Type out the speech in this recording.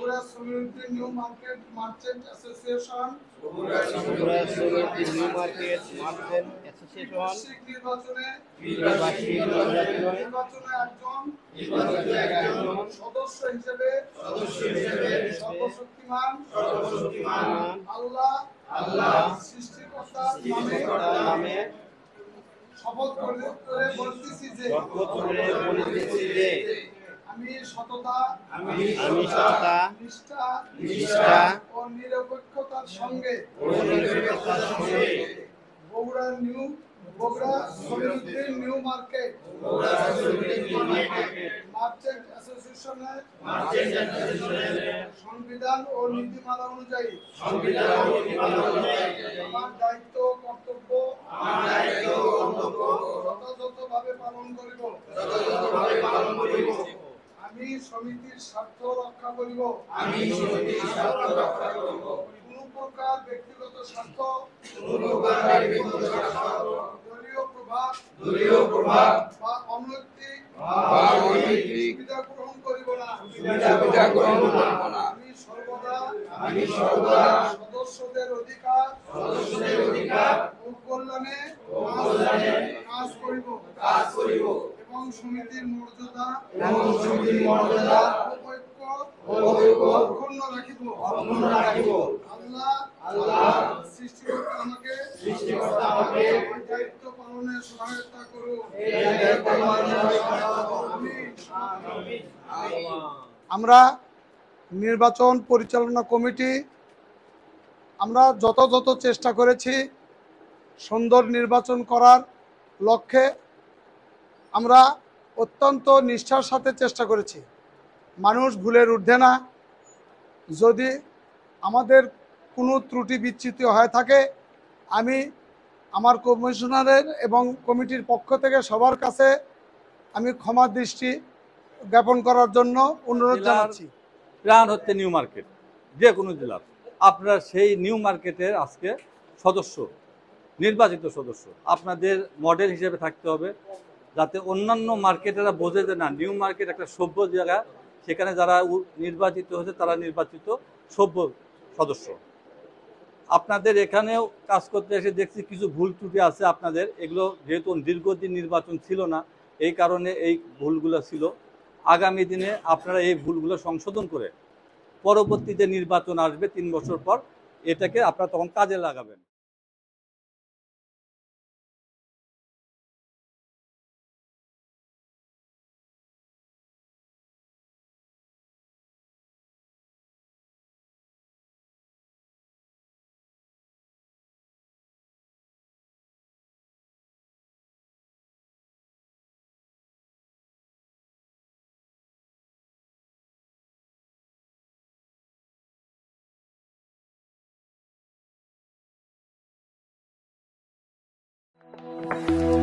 বগুড়া সমিতি new market merchant association বার্ষিক নির্বাচনে একজন সদস্য হিসেবে সর্বশক্তিমান আল্লাহ সৃষ্টিকর্তার নামে শপথ করে বলতেছি যে আমি সততা নিষ্ঠা ও নিরপেক্ষতার সঙ্গে বগুড়া সমিতির নিউ মার্কেট মার্চেন্ট অ্যাসোসিয়েশনের সংবিধান ও নীতিমালা অনুযায়ী আমার দায়িত্ব কর্তব্য যথাযথভাবে পালন করিব। আমি সমিতির স্বার্থ রক্ষা করিব। কোন প্রকার ব্যক্তিগত স্বার্থ, দলীয় প্রভাব বা অনৈতিক সুবিধা গ্রহণ করিব না। আমি সর্বদা সদস্যদের অধিকার ও কল্যাণে কাজ করিব এবং সমিতির মর্যাদা অক্ষুণ্ণ রাখিব। আল্লাহ সৃষ্টিকর্তা আমাকে দায়িত্ব পালনে সহায়তা করুন। আমরা নির্বাচন পরিচালনা কমিটি আমরা যথাযথ চেষ্টা করেছি সুন্দর নির্বাচন করার লক্ষ্যে। আমরা অত্যন্ত নিষ্ঠার সাথে চেষ্টা করেছি। মানুষ ভুলের ঊর্ধ্বে না। যদি আমাদের কোনো ত্রুটি বিচ্যুতি হয়ে থাকে, আমি আমার কমিশনারের এবং কমিটির পক্ষ থেকে সবার কাছে আমি ক্ষমা দৃষ্টি জ্ঞাপন করার জন্য অনুরোধ জানাচ্ছি। প্রাণ হচ্ছে নিউ মার্কেট, যে কোনো জেলার। আপনারা সেই নিউ মার্কেটের আজকে সদস্য, নির্বাচিত সদস্য। আপনাদের মডেল হিসেবে থাকতে হবে, যাতে অন্যান্য মার্কেটেরা বোঝে যে না, নিউ মার্কেট একটা সভ্য জায়গা। সেখানে যারা নির্বাচিত হয়েছে তারা নির্বাচিত সভ্য সদস্য। আপনাদের এখানেও কাজ করতে এসে দেখছি কিছু ভুল ত্রুটি আছে আপনাদের। এগুলো যেহেতু দীর্ঘদিন নির্বাচন ছিল না, এই কারণে এই ভুলগুলো ছিল। আগামী দিনে আপনারা এই ভুলগুলো সংশোধন করে পরবর্তী যে নির্বাচন আসবে 3 বছর পর, এটাকে আপনারা তখন কাজে লাগাবেন। Thank you.